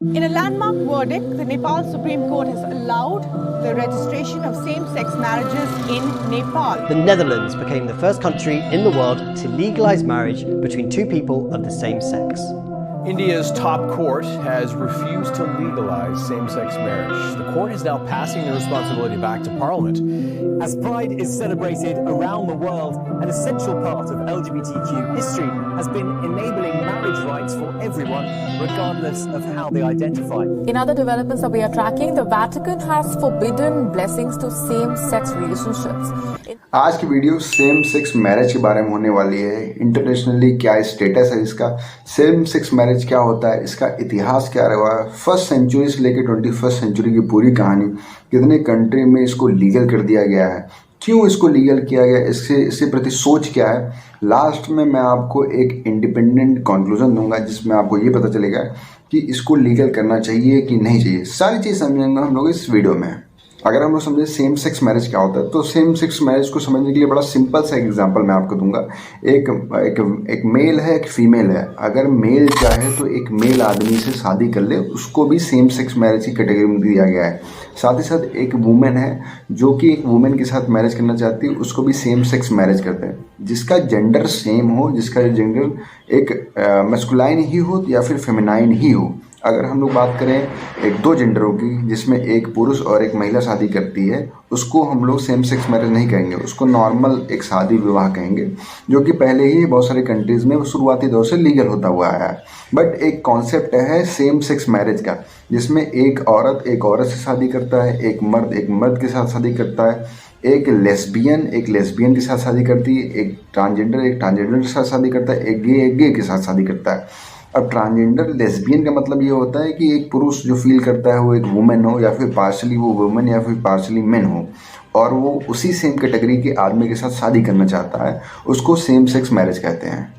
In a landmark verdict, the Nepal Supreme Court has allowed the registration of same-sex marriages in Nepal. The Netherlands became the first country in the world to legalize marriage between two people of the same sex. India's top court has refused to legalize same-sex marriage. The court is now passing the responsibility back to Parliament. As Pride is celebrated around the world, an essential part of LGBTQ history has been enabling marriage rights for everyone, regardless of how they identify. In other developments that we are tracking, the Vatican has forbidden blessings to same-sex relationships. आज की video same sex marriage के बारे में होने वाली है। Internationally क्या status है इसका, सेम सेक्स मैरिज क्या होता है, इसका इतिहास क्या रहा है, फर्स्ट सेंचुरी से लेकर 21st सेंचुरी की पूरी कहानी, कितने कंट्री में इसको लीगल कर दिया गया है, क्यों इसको लीगल किया गया, इसके प्रति सोच क्या है। लास्ट में मैं आपको एक इंडिपेंडेंट कंक्लूजन दूंगा जिसमें आपको ये पता चलेगा कि इसको लीगल करना चाहिए कि नहीं चाहिए। सारी चीज़ समझेंगे हम लोग इस वीडियो में। अगर हम लोग समझे सेम सेक्स मैरिज क्या होता है, तो सेम सेक्स मैरिज को समझने के लिए बड़ा सिंपल सा एग्जांपल मैं आपको दूंगा। एक मेल है, एक फीमेल है। अगर मेल चाहे तो एक मेल आदमी से शादी कर ले, उसको भी सेम सेक्स मैरिज की कैटेगरी में दिया गया है। साथ ही साथ एक वुमेन है जो कि एक वुमेन के साथ मैरिज करना चाहती है, उसको भी सेम सेक्स मैरिज करते हैं। जिसका जेंडर सेम हो, जिसका जेंडर एक मैस्कुलाइन ही हो या फिर फेमिनाइन ही हो। अगर हम लोग बात करें एक दो जेंडरों की जिसमें एक पुरुष और एक महिला शादी करती है, उसको हम लोग सेम सेक्स मैरिज नहीं कहेंगे, उसको नॉर्मल एक शादी विवाह कहेंगे, जो कि पहले ही बहुत सारे कंट्रीज़ में शुरुआती दौर से लीगल होता हुआ आया है। बट एक कॉन्सेप्ट है सेम सेक्स मैरिज का, जिसमें एक औरत से शादी करता है, एक मर्द के साथ शादी करता है, एक लेस्बियन के साथ शादी करती है, एक ट्रांसजेंडर के साथ शादी करता है, एक गे के साथ शादी करता है। अब ट्रांसजेंडर लेस्बियन का मतलब ये होता है कि एक पुरुष जो फील करता है वो एक वुमेन हो, या फिर पार्शली वो वुमेन या फिर पार्शली मेन हो, और वो उसी सेम कैटेगरी के आदमी के साथ शादी करना चाहता है, उसको सेम सेक्स मैरिज कहते हैं।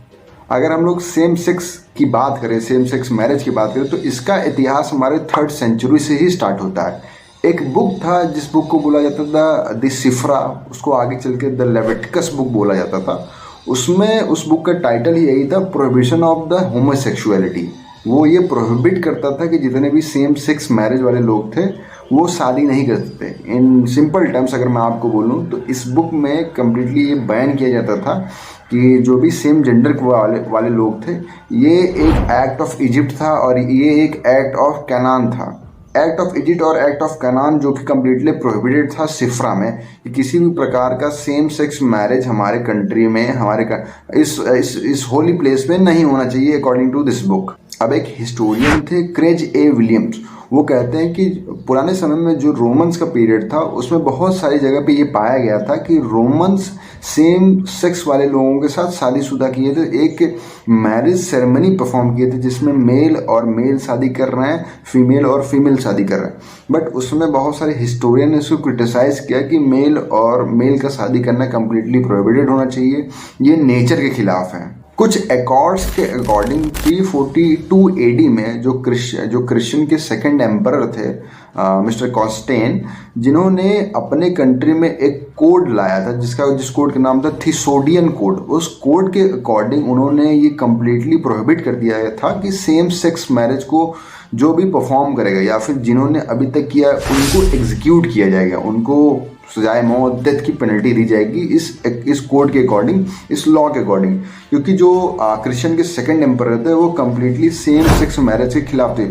अगर हम लोग सेम सेक्स की बात करें, सेम सेक्स मैरिज की बात करें, तो इसका इतिहास हमारे 3rd सेंचुरी से ही स्टार्ट होता है। एक बुक था जिस बुक को बोला जाता था द सिफ्रा, उसको आगे चल के द लेविटिकस बुक बोला जाता था। उसमें उस बुक का टाइटल ही यही था, प्रोहिबिशन ऑफ द होमोसेक्सुअलिटी। वो ये प्रोहिबिट करता था कि जितने भी सेम सेक्स मैरिज वाले लोग थे वो शादी नहीं कर सकते। इन सिंपल टर्म्स अगर मैं आपको बोलूँ तो इस बुक में कम्प्लीटली ये बैन किया जाता था कि जो भी सेम जेंडर वाले लोग थे, ये एक एक्ट ऑफ इजिप्ट था और ये एक एक्ट ऑफ कैनान था। एक्ट ऑफ इजिप्ट और एक्ट ऑफ कैनान जो कि कम्प्लीटली प्रोहिबिटेड था सिफ्रा में, कि किसी भी प्रकार का सेम सेक्स मैरिज हमारे कंट्री में, इस होली प्लेस में नहीं होना चाहिए अकॉर्डिंग टू दिस बुक। अब एक हिस्टोरियन थे क्रेज ए विलियम्स, वो कहते हैं कि पुराने समय में जो रोमन्स का पीरियड था उसमें बहुत सारी जगह पे ये पाया गया था कि रोमन्स सेम सेक्स वाले लोगों के साथ शादीशुदा किए थे, एक मैरिज सेरेमनी परफॉर्म किए थे जिसमें मेल और मेल शादी कर रहे हैं, फीमेल और फीमेल शादी कर रहे हैं। बट उसमें बहुत सारे हिस्टोरियन ने इसको क्रिटिसाइज किया कि मेल और मेल का शादी करना कम्प्लीटली प्रोहिबिटेड होना चाहिए, ये नेचर के खिलाफ है। कुछ एकॉर्ड्स के अकॉर्डिंग 342 AD में जो क्रिश्चियन के सेकंड एम्परर थे मिस्टर कॉन्स्टेन, जिन्होंने अपने कंट्री में एक कोड लाया था जिस कोड का नाम था थिसोडियन कोड। उस कोड के अकॉर्डिंग उन्होंने ये कम्प्लीटली प्रोहिबिट कर दिया था कि सेम सेक्स मैरिज को जो भी परफॉर्म करेगा या फिर जिन्होंने अभी तक किया उनको एग्जीक्यूट किया जाएगा, उनको सजाए मौत, डेथ की पेनल्टी दी जाएगी इस कोड के अकॉर्डिंग, इस लॉ के अकॉर्डिंग। क्योंकि जो क्रिश्चियन के सेकंड एम्परर थे वो कम्प्लीटली सेम सेक्स मैरिज के खिलाफ थे,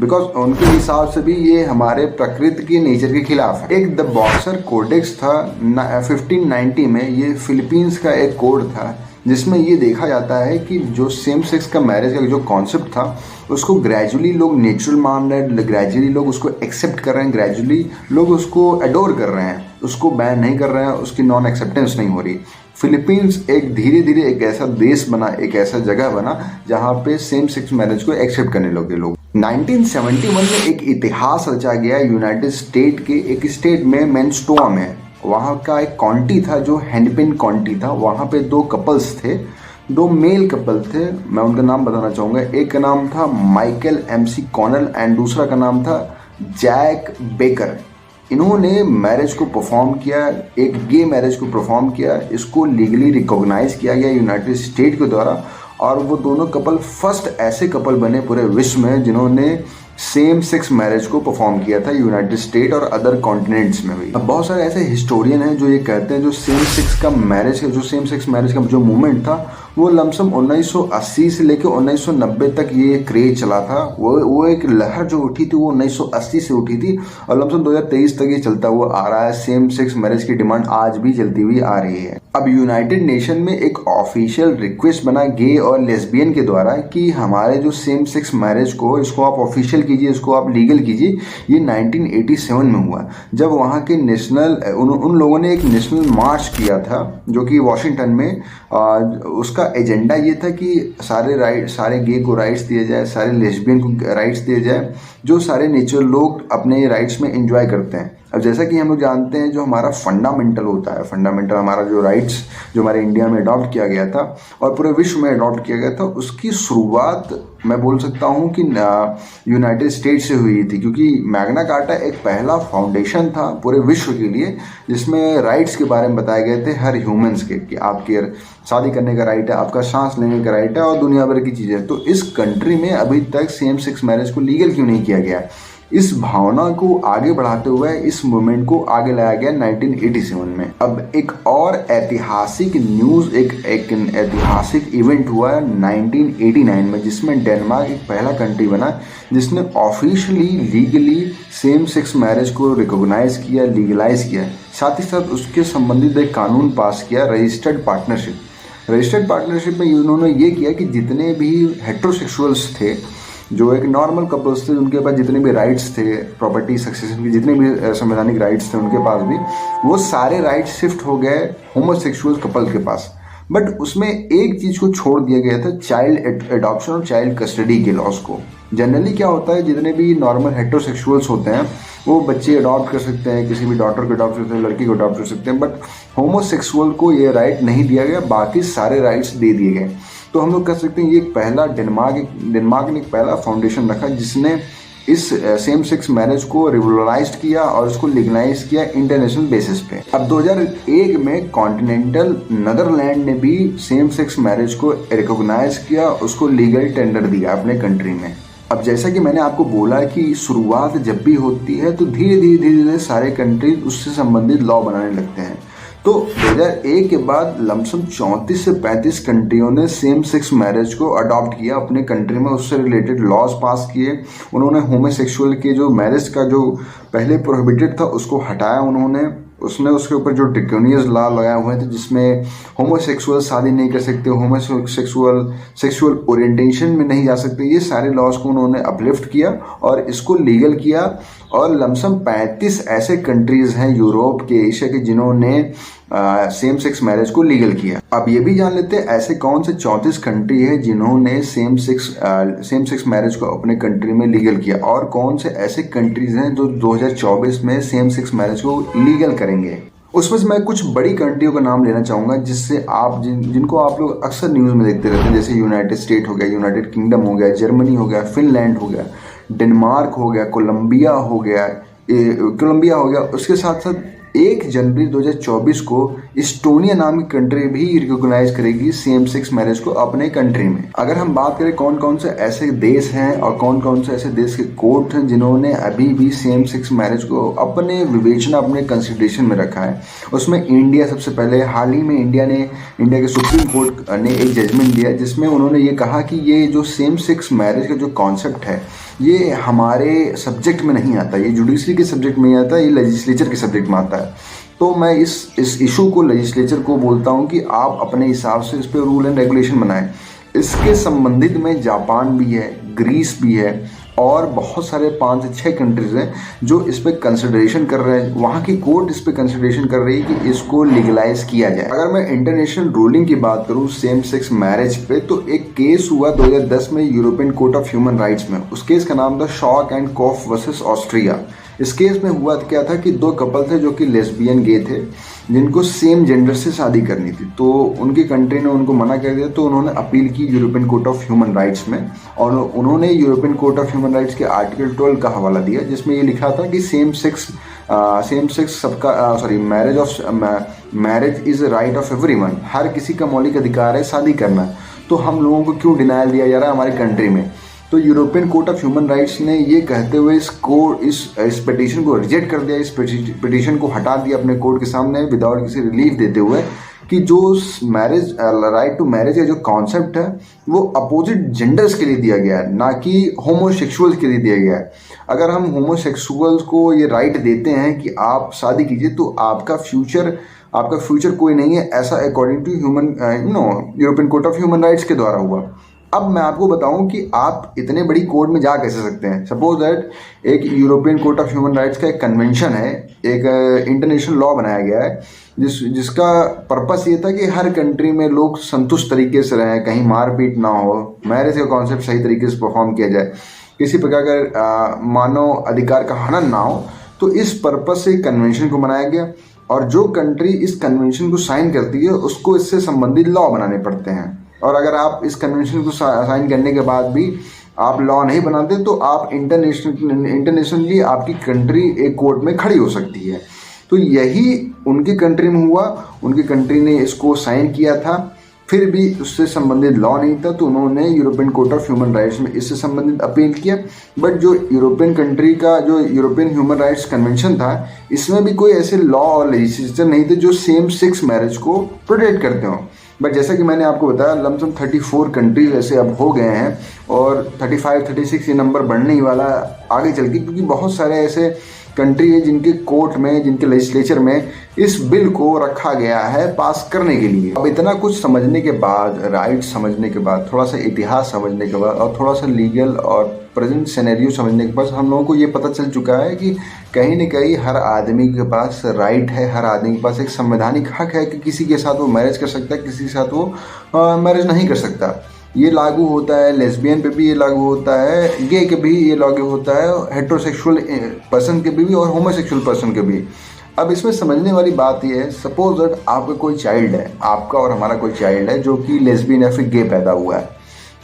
बिकॉज उनके हिसाब से भी ये हमारे प्रकृति के नेचर के खिलाफ है। एक द बॉक्सर कोडेक्स था 1590 में, ये फिलीपींस का एक कोड था जिसमें ये देखा जाता है कि जो सेम सेक्स का मैरिज का जो कॉन्सेप्ट था उसको ग्रेजुअली लोग नेचुरल मान रहे हैं, ग्रेजुअली लोग उसको एक्सेप्ट कर रहे हैं, ग्रेजुअली लोग उसको एडोर कर रहे हैं, उसको बैन नहीं कर रहे हैं, उसकी नॉन एक्सेप्टेंस नहीं हो रही। फिलीपींस एक धीरे धीरे एक ऐसा देश बना, एक ऐसा जगह बना जहाँ पे सेम सेक्स मैरिज को एक्सेप्ट करने लगे लोग। 1971 में एक इतिहास रचा गया यूनाइटेड स्टेट के एक स्टेट में, मेनस्टोआ में। वहाँ का एक काउंटी था जो हेनपिन काउंटी था। वहाँ पे 2 कपल्स थे, 2 मेल कपल थे। मैं उनका नाम बताना चाहूँगा। एक का नाम था माइकल MC कॉनल एंड दूसरा का नाम था जैक बेकर। इन्होंने मैरिज को परफॉर्म किया, एक गे मैरिज को परफॉर्म किया। इसको लीगली रिकॉग्नाइज किया गया यूनाइटेड स्टेट के द्वारा, और वो दोनों कपल फर्स्ट ऐसे कपल बने पूरे विश्व में जिन्होंने सेम सेक्स मैरिज को परफॉर्म किया था यूनाइटेड स्टेट और अदर कॉन्टिनेंट्स में भी। अब बहुत सारे ऐसे हिस्टोरियन हैं जो ये कहते हैं जो सेम सेक्स मैरिज का जो मूवमेंट था वो लमसम 1980 से लेकर 1990 तक ये क्रेज चला था। वो एक लहर जो उठी थी वो 1980 से उठी थी और लमसम 2023 तक ये चलता हुआ आ रहा है। सेम सेक्स मैरिज की डिमांड आज भी चलती हुई आ रही है। अब यूनाइटेड नेशन में एक ऑफिशियल रिक्वेस्ट बना गे और लेस्बियन के द्वारा कि हमारे जो सेम सेक्स मैरिज को इसको आप ऑफिशियल कीजिए, इसको आप लीगल कीजिए। ये 1987 में हुआ जब वहाँ के उन लोगों ने एक नेशनल मार्च किया था जो कि वॉशिंगटन में। उसका एजेंडा ये था कि सारे गे को राइट्स दिए जाए, सारे लेस्बियन को राइट्स दिए जाए, जो सारे नेचुरल लोग अपने राइट्स में एंजॉय करते हैं। अब जैसा कि हम लोग जानते हैं जो हमारा फंडामेंटल होता है, फंडामेंटल हमारा जो राइट्स जो हमारे इंडिया में अडॉप्ट किया गया था और पूरे विश्व में अडॉप्ट किया गया था, उसकी शुरुआत मैं बोल सकता हूँ कि यूनाइटेड स्टेट से हुई थी, क्योंकि मैग्ना कार्टा एक पहला फाउंडेशन था पूरे विश्व के लिए जिसमें राइट्स के बारे में बताए गए थे हर ह्यूमंस के, कि आपके शादी करने का राइट है, आपका सांस लेने का राइट है और दुनिया भर की चीज़ें। तो इस कंट्री में अभी तक सेम सेक्स मैरिज को लीगल क्यों नहीं किया गया? इस भावना को आगे बढ़ाते हुए इस मूवमेंट को आगे लाया गया 1987 में। अब एक और ऐतिहासिक न्यूज़, एक ऐतिहासिक इवेंट हुआ 1989 में, जिसमें डेनमार्क एक पहला कंट्री बना जिसने officially legally same sex marriage को रिकॉग्नाइज किया, लीगलाइज किया। साथ ही साथ उसके संबंधित एक कानून पास किया, रजिस्टर्ड पार्टनरशिप में उन्होंने ये किया कि जितने भी हेट्रोसेक्सुअल्स थे, जो एक नॉर्मल कपल्स थे, उनके पास जितने भी राइट्स थे, प्रॉपर्टी सक्सेशन की जितने भी संवैधानिक राइट्स थे उनके पास भी, वो सारे राइट्स शिफ्ट हो गए होमोसेक्सुअल कपल के पास। बट उसमें एक चीज़ को छोड़ दिया गया था, चाइल्ड एडॉप्शन और चाइल्ड कस्टडी के लॉस को। जनरली क्या होता है, जितने भी नॉर्मल हेट्रोसेक्सुअल्स होते हैं वो बच्चे अडॉप्ट कर सकते हैं, किसी भी डॉटर को अडॉप्ट कर सकते हैं, लड़की को अडॉप्ट कर सकते हैं, बट होमोसेक्सुअल को ये राइट नहीं दिया गया, बाकी सारे राइट्स दे दिए गए। तो हम लोग कह सकते हैं ये एक पहला डेनमार्क ने एक पहला फाउंडेशन रखा जिसने इस सेम सेक्स मैरिज को रिवोल्यूशनाइज किया और उसको लीगलाइज किया इंटरनेशनल बेसिस पे। अब 2001 में कॉन्टिनेंटल नीदरलैंड ने भी सेम सेक्स मैरिज को रिकॉग्नाइज किया, उसको लीगल टेंडर दिया अपने कंट्री में। अब जैसा कि मैंने आपको बोला कि शुरुआत जब भी होती है तो धीरे धीरे सारे कंट्रीज उससे संबंधित लॉ बनाने लगते हैं। तो 2001 के बाद लमसम 34 से 35 कंट्रियों ने सेम सेक्स मैरिज को अडॉप्ट किया अपने कंट्री में, उससे रिलेटेड लॉज पास किए। उन्होंने होमोसेक्सुअल के जो मैरिज का जो पहले प्रोहिबिटेड था उसको हटाया उसने उसके ऊपर जो ड्रैकोनियस लॉ लगाए हुए थे जिसमें होमोसेक्सुअल शादी नहीं कर सकते, सेक्सुअल ओरिएंटेशन में नहीं जा सकते, ये सारे लॉज को उन्होंने अपलिफ्ट किया और इसको लीगल किया। और लमसम 35 ऐसे कंट्रीज हैं यूरोप के, एशिया के, जिन्होंने सेम सेक्स मैरिज को लीगल किया। अब ये भी जान लेते हैं ऐसे कौन से 34 कंट्री है जिन्होंने सेम सेक्स मैरिज को अपने कंट्री में लीगल किया, और कौन से ऐसे कंट्रीज हैं जो 2024 में सेम सेक्स मैरिज को लीगल करेंगे। उसमें से मैं कुछ बड़ी कंट्रियों का नाम लेना चाहूँगा जिससे आप जिनको आप लोग अक्सर न्यूज़ में देखते रहते हैं, जैसे यूनाइटेड स्टेट हो गया, यूनाइटेड किंगडम हो गया, जर्मनी हो गया, फिनलैंड हो गया, डेनमार्क हो गया, कोलंबिया हो गया। उसके साथ साथ 1 जनवरी 2024 को इस्टोनिया नाम की कंट्री भी रिकॉग्नाइज करेगी सेम सेक्स मैरिज को अपने कंट्री में। अगर हम बात करें कौन कौन से ऐसे देश हैं और कौन कौन से ऐसे देश के कोर्ट हैं जिन्होंने अभी भी सेम सेक्स मैरिज को अपने विवेचना, अपने कंसिडरेशन में रखा है, उसमें इंडिया सबसे पहले। हाल ही में इंडिया के सुप्रीम कोर्ट ने एक जजमेंट दिया जिसमें उन्होंने ये कहा कि ये जो सेम सेक्स मैरिज का जो कॉन्सेप्ट है ये हमारे सब्जेक्ट में नहीं आता, ये जुडिशरी के सब्जेक्ट में नहीं आता, ये लेजिस्लेचर के सब्जेक्ट में आता है। तो मैं इस इशू को लेजिस्लेचर को बोलता हूँ कि आप अपने हिसाब से इस पर रूल एंड रेगुलेशन बनाएं। इसके संबंधित में जापान भी है, ग्रीस भी है और बहुत सारे 5 से 6 कंट्रीज हैं जो इस पे कंसिडरेशन कर रहे हैं। वहाँ की कोर्ट इस पे कंसिडरेशन कर रही है कि इसको लीगलाइज किया जाए। अगर मैं इंटरनेशनल रूलिंग की बात करूँ सेम सेक्स मैरिज पे, तो एक केस हुआ 2010 में European court of human rights में। उस केस का नाम था Schalk and Kopf versus Austria. इस केस में हुआ क्या था कि 2 कपल थे जो कि लेस्बियन गे थे, जिनको सेम जेंडर से शादी करनी थी। तो उनकी कंट्री ने उनको मना कर दिया, तो उन्होंने अपील की European court of human rights में, और उन्होंने European court of human rights के आर्टिकल 12 का हवाला दिया जिसमें ये लिखा था कि सेम सेक्स सबका marriage is right of everyone, हर किसी का मौलिक अधिकार है शादी करना। तो हम लोगों को क्यों डिनायल दिया जा रहा है हमारी कंट्री में? तो European court of human rights ने ये कहते हुए इस पिटीशन को रिजेक्ट कर दिया, इस पिटीशन को हटा दिया अपने कोर्ट के सामने विदाउट किसी रिलीफ देते हुए कि जो मैरिज राइट टू मैरिज का जो कॉन्सेप्ट है वो अपोजिट जेंडर्स के लिए दिया गया है, ना कि होमोसेक्सुअल्स के लिए दिया गया है। अगर हम होमोसेक्सुअल्स को ये राइट देते हैं कि आप शादी कीजिए तो आपका फ्यूचर कोई नहीं है, ऐसा according to European court of human rights के द्वारा हुआ। अब मैं आपको बताऊं कि आप इतने बड़ी कोर्ट में जा कैसे सकते हैं। सपोज दैट एक European court of human rights का एक कन्वेंशन है, एक इंटरनेशनल लॉ बनाया गया है जिसका पर्पस ये था कि हर कंट्री में लोग संतुष्ट तरीके से रहें, कहीं मारपीट ना हो, मैरिज का कॉन्सेप्ट सही तरीके से परफॉर्म किया जाए, किसी प्रकार का मानव अधिकार का हनन ना हो। तो इस पर्पस से कन्वेंशन को बनाया गया और जो कंट्री इस कन्वेंशन को साइन करती है उसको इससे संबंधित लॉ बनाने पड़ते हैं। और अगर आप इस कन्वेंशन को साइन करने के बाद भी आप लॉ नहीं बनाते तो आप इंटरनेशनली आपकी कंट्री एक कोर्ट में खड़ी हो सकती है। तो यही उनकी कंट्री में हुआ, उनकी कंट्री ने इसको साइन किया था, फिर भी उससे संबंधित लॉ नहीं था, तो उन्होंने European court of human rights में इससे संबंधित अपील किया। बट जो यूरोपियन कंट्री का जो यूरोपियन ह्यूमन राइट्स कन्वेंशन था, इसमें भी कोई ऐसे लॉ और लेजिस्लेचर नहीं थे जो सेम सेक्स मैरिज को प्रोटेक्ट करते हों। बट जैसा कि मैंने आपको बताया, लमसम 34 कंट्रीज ऐसे अब हो गए हैं और 35-36 ये नंबर बढ़ने ही वाला आगे चल के, क्योंकि बहुत सारे ऐसे कंट्री है जिनके कोर्ट में, जिनके लेजिस्लेचर में इस बिल को रखा गया है पास करने के लिए। अब इतना कुछ समझने के बाद, राइट समझने के बाद, थोड़ा सा इतिहास समझने के बाद और थोड़ा सा लीगल और प्रेजेंट सिनेरियो समझने के बाद हम लोगों को ये पता चल चुका है कि कहीं न कहीं हर आदमी के पास राइट है, हर आदमी के पास एक संवैधानिक हक है कि किसी के साथ वो मैरिज कर सकता है, किसी के साथ वो मैरिज नहीं कर सकता। ये लागू होता है लेस्बियन पे भी, ये लागू होता है गे के भी, ये लागू होता है हेट्रोसेक्सुअल पर्सन के भी और होमोसेक्सुअल पर्सन के भी। अब इसमें समझने वाली बात ये है, सपोज दैट आपका कोई चाइल्ड है, आपका और हमारा कोई चाइल्ड है जो कि लेस्बियन या फिर गे पैदा हुआ है,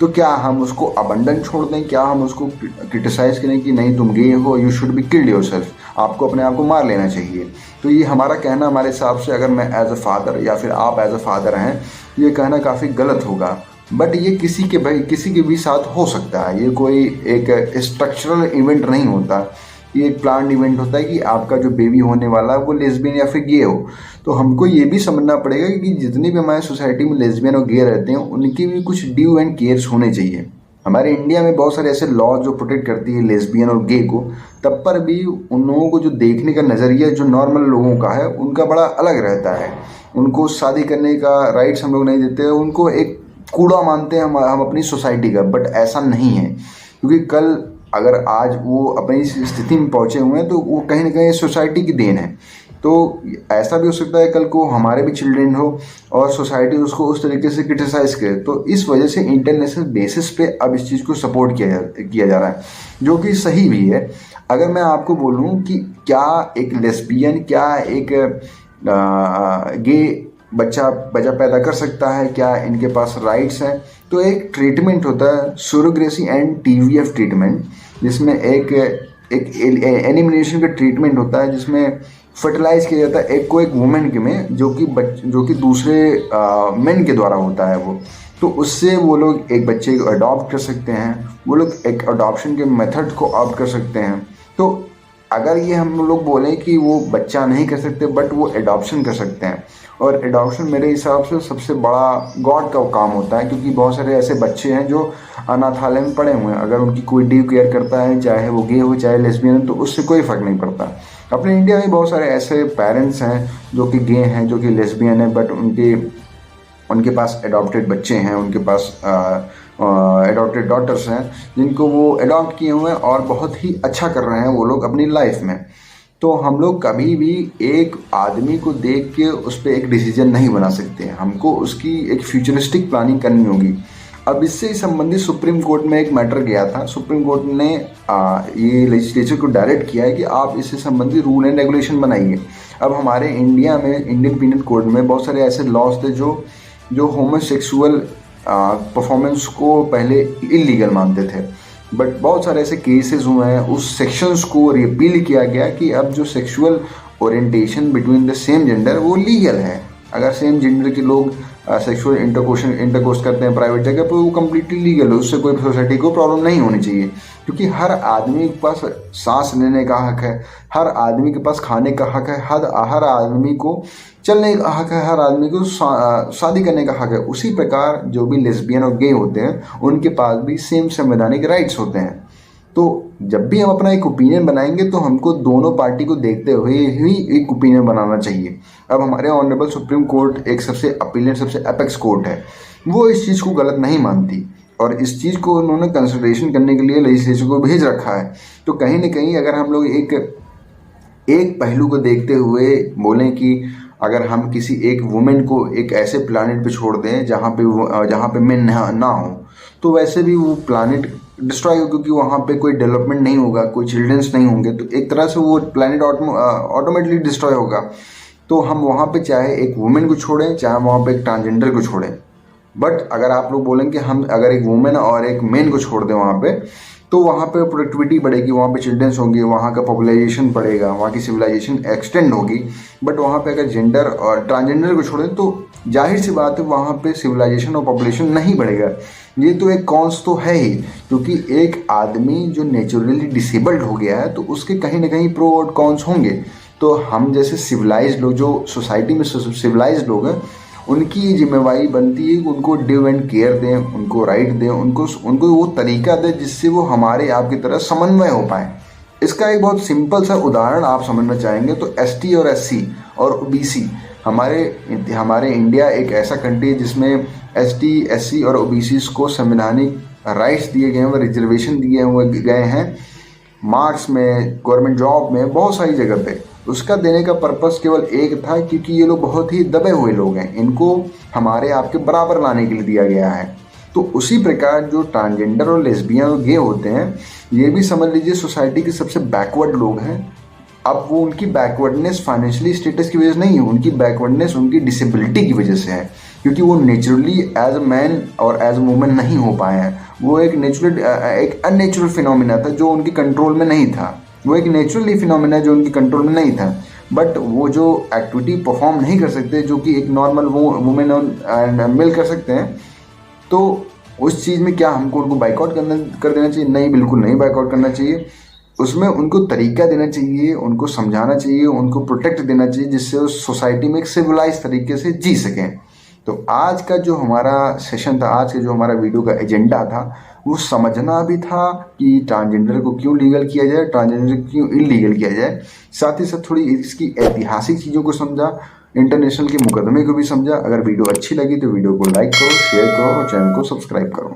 तो क्या हम उसको अबंडन छोड़ दें? क्या हम उसको क्रिटिसाइज करें कि नहीं तुम गे हो, you should be killed yourself, आपको अपने आप को मार लेना चाहिए? तो ये हमारा कहना, हमारे हिसाब से, अगर मैं एज अ फादर या फिर आप एज अ फादर हैं, ये कहना काफ़ी गलत होगा। बट ये किसी के भी साथ हो सकता है, ये कोई एक स्ट्रक्चरल इवेंट नहीं होता, ये एक प्लान्ड इवेंट होता है कि आपका जो बेबी होने वाला है वो लेस्बियन या फिर गे हो। तो हमको ये भी समझना पड़ेगा कि जितनी भी हमारे सोसाइटी में लेस्बियन और गे रहते हैं उनकी भी कुछ ड्यू एंड केयर्स होने चाहिए। हमारे इंडिया में बहुत सारे ऐसे लॉ जो प्रोटेक्ट करती है लेस्बियन और गे को, तब पर भी उन लोगों को जो देखने का नज़रिया जो नॉर्मल लोगों का है उनका बड़ा अलग रहता है। उनको शादी करने का राइट्स हम लोग नहीं देते, उनको एक कूड़ा मानते हैं हम अपनी सोसाइटी का। बट ऐसा नहीं है, क्योंकि कल अगर आज वो अपनी स्थिति में पहुंचे हुए हैं तो वो कहीं ना कहीं सोसाइटी की देन है। तो ऐसा भी हो सकता है कल को हमारे भी चिल्ड्रन हो और सोसाइटी उसको उस तरीके से क्रिटिसाइज करे। तो इस वजह से इंटरनेशनल बेसिस पे अब इस चीज़ को सपोर्ट किया जा रहा है, जो कि सही भी है। अगर मैं आपको बोलूँ कि क्या एक लेस्बियन, क्या एक गे बच्चा पैदा कर सकता है, क्या इनके पास राइट्स हैं, तो एक ट्रीटमेंट होता है सूरोगेसी एंड TVF ट्रीटमेंट, जिसमें एक एलिमिनेशन का ट्रीटमेंट होता है, जिसमें फर्टिलाइज किया जाता है एक वुमेन के में जो कि दूसरे मेन के द्वारा होता है वो। तो उससे वो लोग एक बच्चे को अडॉप्ट कर सकते हैं, वो लोग एक अडॉप्शन के मेथड को ऑप्ट कर सकते हैं। तो अगर ये हम लोग बोलें कि वो बच्चा नहीं कर सकते बट वो एडॉप्शन कर सकते हैं, और एडॉप्शन मेरे हिसाब से सबसे बड़ा गॉड का काम होता है, क्योंकि बहुत सारे ऐसे बच्चे हैं जो अनाथालय में पड़े हुए हैं। अगर उनकी कोई ड्यू केयर करता है, चाहे वो गे हो चाहे लेस्बियन, तो उससे कोई फ़र्क नहीं पड़ता। अपने इंडिया में बहुत सारे ऐसे पेरेंट्स हैं जो कि गे हैं, जो कि लेस्बियन हैं, बट उनके पास एडॉप्टेड बच्चे हैं, उनके पास एडॉप्टेड डॉटर्स हैं जिनको वो एडॉप्ट किए हुए हैं और बहुत ही अच्छा कर रहे हैं वो लोग अपनी लाइफ में। तो हम लोग कभी भी एक आदमी को देख के उस पर एक डिसीजन नहीं बना सकते, हमको उसकी एक फ्यूचरिस्टिक प्लानिंग करनी होगी। अब इससे संबंधित सुप्रीम कोर्ट में एक मैटर गया था। सुप्रीम कोर्ट ने ये लेजिस्लेचर को डायरेक्ट किया है कि आप इससे संबंधित रूल एंड रेगुलेशन बनाइए। अब हमारे इंडिया में इंडियन पीनल कोड में बहुत सारे ऐसे लॉज थे जो होमोसेक्सुअल परफॉर्मेंस को पहले इलीगल मानते थे, बट बहुत सारे ऐसे केसेस हुए हैं, उस सेक्शंस को रिपील किया गया कि अब जो sexual orientation between the same gender वो लीगल है। अगर सेम जेंडर के लोग सेक्सुअल इंटरकोर्स करते हैं प्राइवेट जगह पर, वो कम्प्लीटली लीगल है, उससे कोई सोसाइटी को प्रॉब्लम नहीं होनी चाहिए। क्योंकि हर आदमी के पास सांस लेने का हक है, हर आदमी के पास खाने का हक है, हर आदमी को चलने का हक है, हर आदमी को शादी करने का हक है। उसी प्रकार जो भी लेस्बियन और गे होते हैं उनके पास भी सेम संवैधानिक राइट्स होते हैं। तो जब भी हम अपना एक ओपिनियन बनाएंगे तो हमको दोनों पार्टी को देखते हुए ही एक ओपिनियन बनाना चाहिए। अब हमारे ऑनरेबल सुप्रीम कोर्ट एक सबसे अपीलेंट, सबसे एपेक्स कोर्ट है, वो इस चीज़ को गलत नहीं मानती और इस चीज़ को उन्होंने कंसिडरेशन करने के लिए लेजिस्लेचर को भेज रखा है। तो कहीं ना कहीं अगर हम लोग एक पहलू को देखते हुए बोलें कि अगर हम किसी एक वुमेन को एक ऐसे प्लानिट पे छोड़ दें जहाँ पे मेन ना हो, तो वैसे भी वो प्लानिट डिस्ट्रॉय हो, क्योंकि वहाँ पे कोई डेवलपमेंट नहीं होगा, कोई चिल्ड्रंस नहीं होंगे, तो एक तरह से वो प्लानिट ऑटोमेटिकली डिस्ट्रॉय होगा। तो हम वहाँ पे चाहे एक वुमेन को छोड़ें, चाहे वहाँ पे एक ट्रांसजेंडर को छोड़ें, बट अगर आप लोग बोलेंगे कि हम अगर एक वुमेन और एक मेन को छोड़ दें वहाँ पे, तो वहाँ पे प्रोडक्टिविटी बढ़ेगी, वहाँ पे चिल्ड्रंस होंगे, वहाँ का पॉपुलेशन बढ़ेगा, वहाँ की सिविलाइजेशन एक्सटेंड होगी। बट वहाँ पे अगर जेंडर और ट्रांसजेंडर को छोड़ें तो जाहिर सी बात है वहाँ पे सिविलाइजेशन और पॉपुलेशन नहीं बढ़ेगा। ये तो एक कॉन्स तो है ही, क्योंकि एक आदमी जो नेचुरली डिसेबल्ड हो गया है तो उसके कहीं ना कहीं प्रो और कॉन्स होंगे। तो हम जैसे सिविलाइज्ड लोग, जो सोसाइटी में सिविलाइज्ड लोग हैं, उनकी जिम्मेवारी बनती है कि उनको ड्यू एंड केयर दें, उनको राइट दें, उनको वो तरीका दें जिससे वो हमारे आपकी तरह समन्वय हो पाए। इसका एक बहुत सिंपल सा उदाहरण आप समझना चाहेंगे तो ST और SC और OBC, हमारे इंडिया एक ऐसा कंट्री है जिसमें ST, SC और OBC को संवैधानिक राइट्स दिए गए हैं, रिजर्वेशन दिए गए हैं, मार्क्स में, गवर्नमेंट जॉब में, बहुत सारी जगह पे। उसका देने का पर्पस केवल एक था, क्योंकि ये लोग बहुत ही दबे हुए लोग हैं, इनको हमारे आपके बराबर लाने के लिए दिया गया है। तो उसी प्रकार जो ट्रांसजेंडर और लेस्बियन और गे होते हैं, ये भी समझ लीजिए सोसाइटी के सबसे बैकवर्ड लोग हैं। अब वो उनकी बैकवर्डनेस फाइनेंशियली स्टेटस की वजह से नहीं है, उनकी बैकवर्डनेस उनकी डिसेबिलिटी की वजह से है, क्योंकि वो नेचुरली एज अ मैन और एज अ वुमेन नहीं हो पाए हैं। वो एक अननेचुरल फिनोमिना था जो उनके कंट्रोल में नहीं था, वो एक नेचुरली फिनोमिना जो उनके कंट्रोल में नहीं था। बट वो जो एक्टिविटी परफॉर्म नहीं कर सकते जो कि एक नॉर्मल वुमेन एंड मेल कर सकते हैं, तो उस चीज़ में क्या हमको उनको बाइकआउट कर देना चाहिए? नहीं, बिल्कुल नहीं बाइकआउट करना चाहिए। उसमें उनको तरीका देना चाहिए, उनको समझाना चाहिए, उनको प्रोटेक्ट देना चाहिए, जिससे उस सोसाइटी में एक सिविलाइज तरीके से जी सकें। तो आज का जो हमारा सेशन था, आज का जो हमारा वीडियो का एजेंडा था, वो समझना भी था कि ट्रांसजेंडर को क्यों लीगल किया जाए, ट्रांसजेंडर को क्यों इलीगल किया जाए। साथ ही साथ थोड़ी इसकी ऐतिहासिक चीज़ों को समझा, इंटरनेशनल के मुकदमे को भी समझा। अगर वीडियो अच्छी लगी तो वीडियो को लाइक करो, शेयर करो और चैनल को सब्सक्राइब करो।